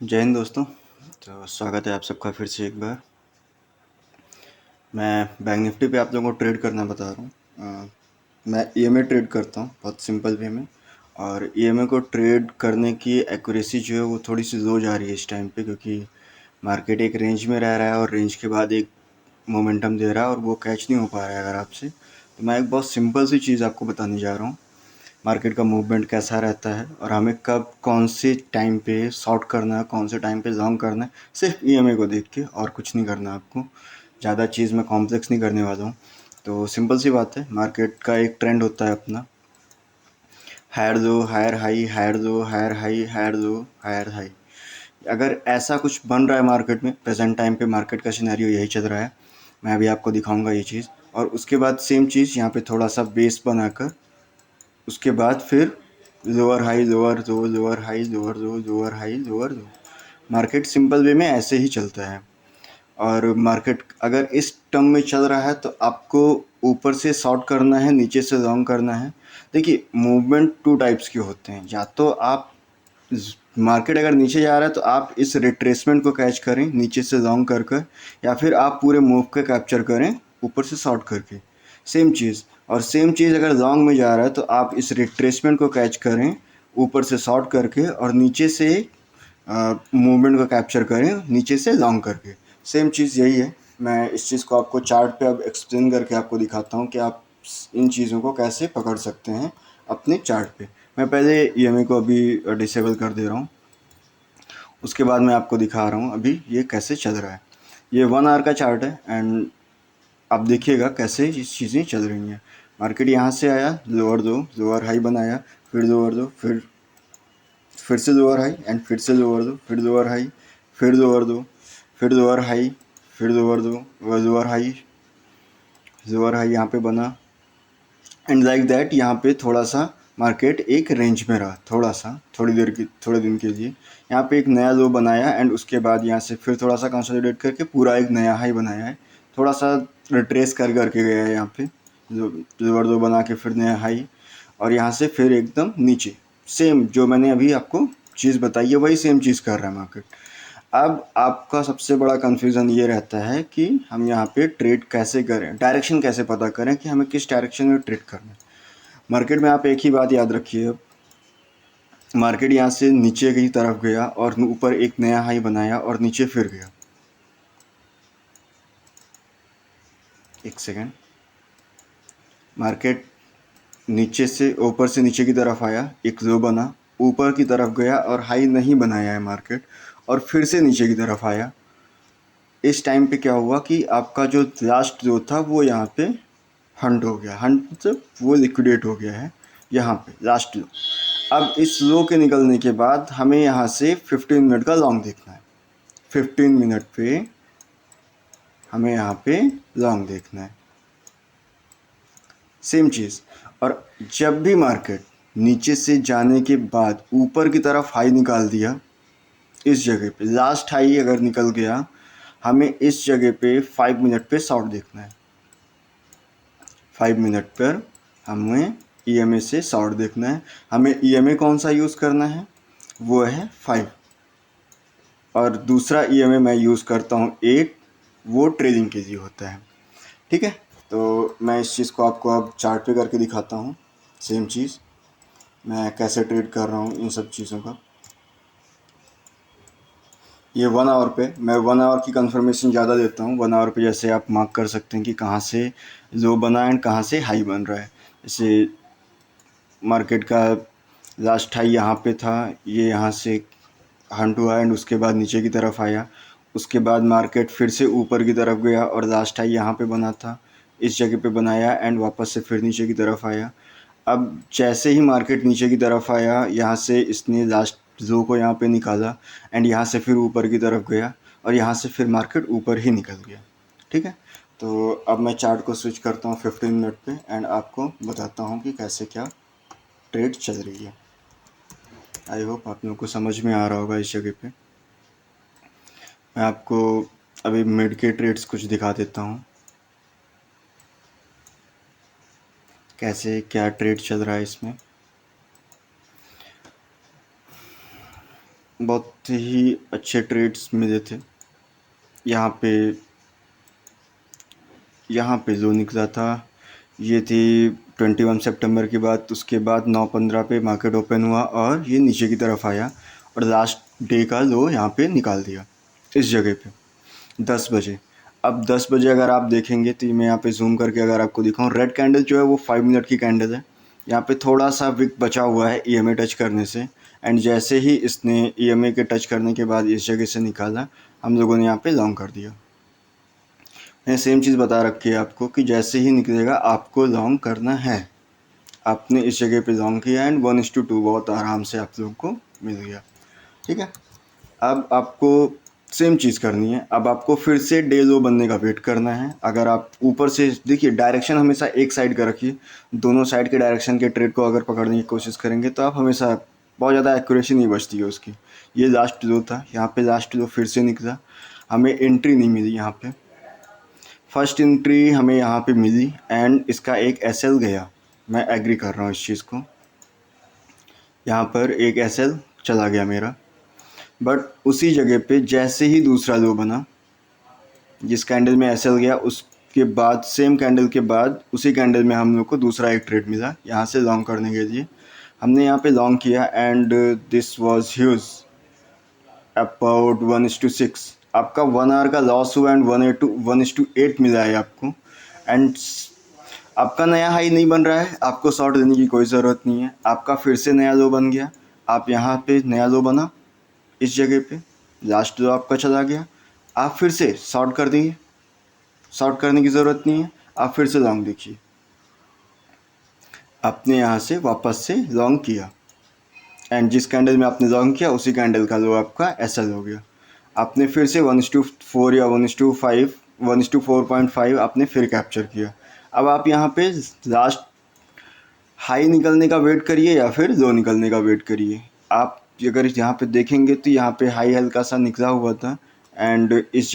जय हिंद दोस्तों। तो स्वागत है आप सबका फिर से एक बार। मैं बैंक निफ्टी पे आप लोगों को ट्रेड करना बता रहा हूँ। मैं ईएमए ट्रेड करता हूँ बहुत सिंपल वे में। और ईएमए को ट्रेड करने की एक्यूरेसी जो है वो थोड़ी सी लो जा रही है इस टाइम पे, क्योंकि मार्केट एक रेंज में रह रहा है और रेंज के बाद एक मोमेंटम दे रहा है और वो कैच नहीं हो पा रहा है अगर आपसे। तो मैं एक बहुत सिंपल सी चीज़ आपको बताने जा रहा हूँ, मार्केट का मूवमेंट कैसा रहता है और हमें कब कौन से टाइम पे शॉर्ट करना है, कौन से टाइम पे लॉन्ग करना है, सिर्फ ईएमए को देख के, और कुछ नहीं करना आपको। ज़्यादा चीज़ मैं कॉम्प्लेक्स नहीं करने वाला हूँ। तो सिंपल सी बात है, मार्केट का एक ट्रेंड होता है अपना, higher low higher high, higher low higher high, higher low higher high. अगर ऐसा कुछ बन रहा है मार्केट में, प्रेजेंट टाइम पे मार्केट का सिनेरियो यही चल रहा है। मैं अभी आपको दिखाऊंगा ये चीज़, और उसके बाद सेम चीज़ यहाँ पे थोड़ा सा बेस बनाकर उसके बाद फिर लोअर हाई, लोअर लो, लोअर हाई, लोअर लो, लोअर हाई, लोअर लो। मार्केट सिंपल वे में ऐसे ही चलता है। और मार्केट अगर इस टर्म में चल रहा है तो आपको ऊपर से शॉर्ट करना है, नीचे से लॉन्ग करना है। देखिए, मूवमेंट टू टाइप्स के होते हैं। या तो आप मार्केट अगर नीचे जा रहा है तो आप इस रिट्रेसमेंट को कैच करें नीचे से लॉन्ग कर कर, या फिर आप पूरे मूव के कैप्चर करें ऊपर से शॉर्ट करके। सेम चीज़। और सेम चीज़ अगर लॉन्ग में जा रहा है तो आप इस रिट्रेसमेंट को कैच करें ऊपर से शॉर्ट करके, और नीचे से मूवमेंट को कैप्चर करें नीचे से लॉन्ग करके। सेम चीज़ यही है। मैं इस चीज़ को आपको चार्ट पे अब एक्सप्लेन करके आपको दिखाता हूँ कि आप इन चीज़ों को कैसे पकड़ सकते हैं अपने चार्ट पे। मैं पहले ईएमए को अभी डिसेबल कर दे रहा हूँ, उसके बाद मैं आपको दिखा रहा हूँ अभी ये कैसे चल रहा है। ये 1 आवर का चार्ट है एंड आप देखिएगा कैसे ये चीज़ें चल रही हैं। मार्केट यहाँ से आया, लोअर दो, लोअर हाई बनाया, फिर लोअर दो, फिर से लोअर हाई एंड फिर से लोअर दो, फिर लोअर हाई, फिर लोअर दो, फिर लोअर हाई, फिर लोअर दो, लोअर हाई यहाँ पे बना। एंड लाइक दैट यहाँ पे थोड़ा सा मार्केट एक रेंज में रहा, थोड़ा सा, थोड़े दिन के लिए। यहाँ पे एक नया लो बनाया एंड उसके बाद यहाँ से फिर थोड़ा सा कंसोलिडेट करके पूरा एक नया हाई बनाया है। थोड़ा सा रिट्रेस करके गया है यहाँ पे, लोअर लो बना के फिर नया हाई, और यहाँ से फिर एकदम नीचे। सेम जो मैंने अभी आपको चीज़ बताई है वही सेम चीज़ कर रहा है मार्केट। अब आपका सबसे बड़ा कन्फ्यूज़न ये रहता है कि हम यहाँ पे ट्रेड कैसे करें, डायरेक्शन कैसे पता करें कि हमें किस डायरेक्शन में ट्रेड करना है। मार्केट में आप एक ही बात याद रखिए, मार्केट यहाँ से नीचे की तरफ गया और ऊपर एक नया हाई बनाया और नीचे फिर गया। एक सेकेंड। मार्केट नीचे से ऊपर से नीचे की तरफ आया, एक लो बना, ऊपर की तरफ गया और हाई नहीं बनाया है मार्केट, और फिर से नीचे की तरफ आया। इस टाइम पे क्या हुआ कि आपका जो लास्ट लो था वो यहाँ पे हंट हो गया। हंट मतलब वो लिक्विडेट हो गया है यहाँ पे लास्ट लो। अब इस लो के निकलने के बाद हमें यहाँ से 15 मिनट का लॉन्ग देखना है। 15 मिनट पे हमें यहाँ पे लॉन्ग देखना है। सेम चीज़। और जब भी मार्केट नीचे से जाने के बाद ऊपर की तरफ हाई निकाल दिया, इस जगह पे लास्ट हाई अगर निकल गया, हमें इस जगह पे 5 मिनट पे शॉर्ट देखना है। 5 मिनट पर हमें ईएमए से शॉर्ट देखना है। हमें ईएमए कौन सा यूज़ करना है, वो है 5, और दूसरा ईएमए मैं यूज़ करता हूँ 8, वो ट्रेडिंग के लिए होता है। ठीक है, तो मैं इस चीज़ को आपको अब चार्ट पे करके दिखाता हूँ। सेम चीज़ मैं कैसे ट्रेड कर रहा हूँ इन सब चीज़ों का। ये 1 आवर पे मैं 1 आवर की कंफर्मेशन ज़्यादा देता हूँ। 1 आवर पे जैसे आप मार्क कर सकते हैं कि कहाँ से लो बना एंड कहाँ से हाई बन रहा है। जैसे मार्केट का लास्ट हाई यहाँ पे था, ये यहाँ से हंट हुआ एंड उसके बाद नीचे की तरफ आया। उसके बाद मार्केट फिर से ऊपर की तरफ गया और लास्ट हाई यहाँ पे बना था, इस जगह पे बनाया एंड वापस से फिर नीचे की तरफ आया। अब जैसे ही मार्केट नीचे की तरफ आया, यहाँ से इसने लास्ट लो को यहाँ पे निकाला एंड यहाँ से फिर ऊपर की तरफ गया, और यहाँ से फिर मार्केट ऊपर ही निकल गया। ठीक है, तो अब मैं चार्ट को स्विच करता हूँ 15 मिनट पे एंड आपको बताता हूँ कि कैसे क्या ट्रेड चल रही है। आई होप आप लोगों को समझ में आ रहा होगा इस जगह पे। मैं आपको अभी मिड के ट्रेड्स कुछ दिखा देता हूँ, कैसे क्या ट्रेड चल रहा है इसमें। बहुत ही अच्छे ट्रेड्स मिले थे। यहाँ पे जो निकला था ये थी 21 सितंबर की बात। उसके बाद 9/15 पे मार्केट ओपन हुआ और ये नीचे की तरफ आया और लास्ट डे का लो यहाँ पे निकाल दिया इस जगह पे 10 बजे। अब 10 बजे अगर आप देखेंगे तो मैं यहाँ पे जूम करके अगर आपको दिखाऊँ, रेड कैंडल जो है वो 5 मिनट की कैंडल है। यहाँ पे थोड़ा सा विक बचा हुआ है ईएमए टच करने से, एंड जैसे ही इसने ईएमए के टच करने के बाद इस जगह से निकाला, हम लोगों ने यहाँ पे लॉन्ग कर दिया। मैंने सेम चीज़ बता रखी है आपको कि जैसे ही निकलेगा आपको लॉन्ग करना है। आपने इस जगह पे लॉन्ग किया एंड 1:2 बहुत आराम से आप लोगों को मिल गया। ठीक है, अब आपको सेम चीज़ करनी है। अब आपको फिर से डे लो बनने का वेट करना है। अगर आप ऊपर से देखिए, डायरेक्शन हमेशा एक साइड का रखिए। दोनों साइड के डायरेक्शन के ट्रेड को अगर पकड़ने की कोशिश करेंगे तो आप हमेशा बहुत ज़्यादा एक्यूरेसी नहीं बचती है उसकी। ये लास्ट लो था, यहाँ पे लास्ट लो फिर से निकला, हमें एंट्री नहीं मिली यहाँ पे। फर्स्ट एंट्री हमें यहाँ पे मिली एंड इसका एक एसएल गया। मैं एग्री कर रहा हूँ इस चीज़ को, यहाँ पर एक एसएल चला गया मेरा। बट उसी जगह पे जैसे ही दूसरा लो बना, जिस कैंडल में एसएल गया उसके बाद सेम कैंडल के बाद उसी कैंडल में हम लोग को दूसरा एक ट्रेड मिला यहाँ से लॉन्ग करने के लिए। हमने यहाँ पे लॉन्ग किया and this was huge about 1:6। आपका 1 आवर का लॉस हुआ एंड 1:8 मिला है आपको। एंड आपका नया हाई नहीं बन रहा है, आपको शॉर्ट लेने की कोई ज़रूरत नहीं है। आपका फिर से नया लो बन गया, आप यहाँ पे नया लो बना इस जगह पे, लास्ट लो आपका चला गया, आप फिर से शॉर्ट कर देंगे। शॉर्ट करने की ज़रूरत नहीं है, आप फिर से लॉन्ग देखिए। आपने यहाँ से वापस से लॉन्ग किया एंड जिस कैंडल में आपने लॉन्ग किया उसी कैंडल का लो आपका एसएल हो गया। आपने फिर से 1:4 या 1:5 1:4.5 आपने फिर कैप्चर किया। अब आप यहाँ पे लास्ट हाई निकलने का वेट करिए या फिर लो निकलने का वेट करिए। आप अगर यहाँ पे देखेंगे तो यहाँ पे हाई हल्का सा निकला हुआ था एंड इस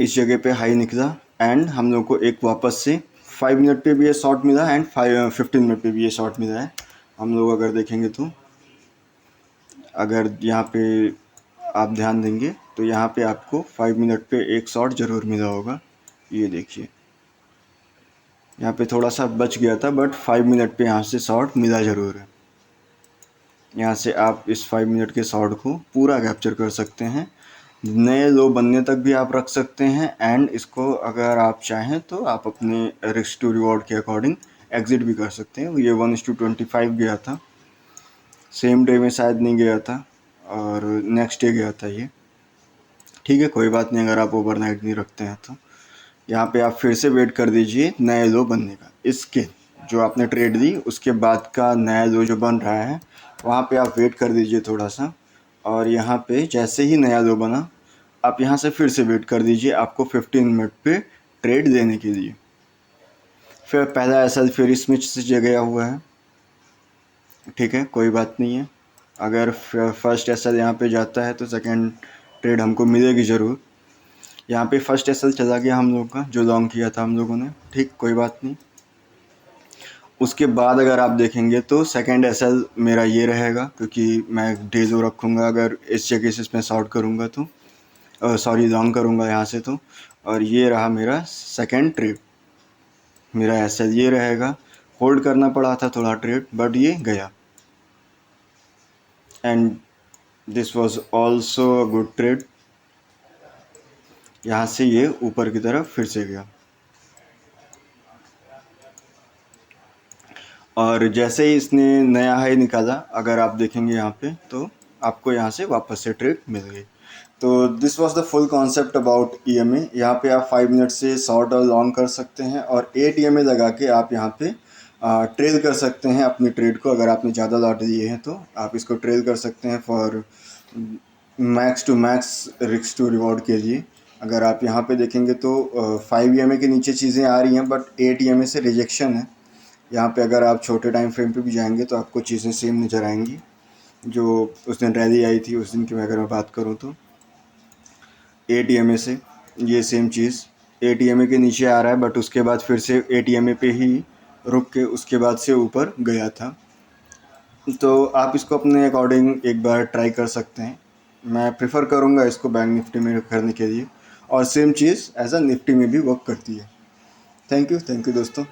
जगह पे हाई निकला एंड हम लोग को एक वापस से 5 मिनट पे भी ये शॉर्ट मिला एंड 15 मिनट पे भी ये शॉर्ट मिला है। हम लोग अगर देखेंगे तो अगर यहाँ पे आप ध्यान देंगे तो यहाँ पे आपको 5 मिनट पे एक शॉर्ट ज़रूर मिला होगा। ये देखिए, यहाँ पे थोड़ा सा बच गया था बट 5 मिनट पे यहाँ से शॉर्ट मिला ज़रूर है। यहाँ से आप इस 5 मिनट के शॉर्ट को पूरा कैप्चर कर सकते हैं। नए लो बनने तक भी आप रख सकते हैं एंड इसको अगर आप चाहें तो आप अपने रिस्क टू रिवॉर्ड के अकॉर्डिंग एग्ज़िट भी कर सकते हैं। ये 1:25 गया था, सेम डे में शायद नहीं गया था और नेक्स्ट डे गया था ये। ठीक है, कोई बात नहीं, अगर आप ओवरनाइट नहीं रखते हैं तो यहाँ पे आप फिर से वेट कर दीजिए नए लो बनने का। इसके जो आपने ट्रेड दी उसके बाद का नया लो जो बन रहा है वहाँ पे आप वेट कर दीजिए थोड़ा सा, और यहाँ पे जैसे ही नया लो बना आप यहाँ से फिर से वेट कर दीजिए आपको 15 मिनट पे ट्रेड देने के लिए। फिर पहला एसएल फिर स्मिथ से गया हुआ है। ठीक है, कोई बात नहीं है, अगर फर्स्ट एसएल यहाँ पे जाता है तो सेकंड ट्रेड हमको मिलेगी ज़रूर। यहाँ पे फर्स्ट एसएल चला गया हम लोग का जो लॉन्ग किया था हम लोगों ने। ठीक, कोई बात नहीं। उसके बाद अगर आप देखेंगे तो सेकंड एसएल मेरा ये रहेगा, क्योंकि मैं डे लो रखूँगा अगर इस जगह से इसमें शॉर्ट करूँगा तो सॉरी लॉन्ग करूँगा यहाँ से तो। और ये रहा मेरा सेकंड ट्रेड, मेरा एसएल ये रहेगा। होल्ड करना पड़ा था थोड़ा ट्रेड बट ये गया and this was also a good trade. यहाँ से ये ऊपर की तरफ फिर से गया और जैसे ही इसने नया हाई निकाला अगर आप देखेंगे यहाँ पे तो आपको यहाँ से वापस से ट्रेड मिल गई। तो this was the full concept about EMA. यहाँ पे आप 5 मिनट से शॉर्ट और लॉन्ग कर सकते हैं और 8 ईएमए लगा के आप यहाँ पे ट्रेल कर सकते हैं अपनी ट्रेड को। अगर आपने ज़्यादा लॉट लिए हैं तो आप इसको ट्रेल कर सकते हैं for max to max risk to reward के लिए। अगर आप यहाँ पे देखेंगे तो 5 ईएमए के नीचे चीज़ें आ रही हैं बट 8 ईएमए से रिजेक्शन है। यहाँ पे अगर आप छोटे टाइम फ्रेम पे भी जाएंगे तो आपको चीज़ें सेम नज़र आएंगी। जो उस दिन रैली आई थी उस दिन की अगर मैं बात करूँ तो 8 ईएमए से ये सेम चीज़ 8 ईएमए के नीचे आ रहा है बट उसके बाद फिर से 8 ईएमए पे ही रुक के उसके बाद से ऊपर गया था। तो आप इसको अपने अकॉर्डिंग एक बार ट्राई कर सकते हैं। मैं प्रेफर करूँगा इसको बैंक निफ्टी में करने के लिए, और सेम चीज़ एज अ निफ्टी में भी वर्क करती है। थैंक यू दोस्तों।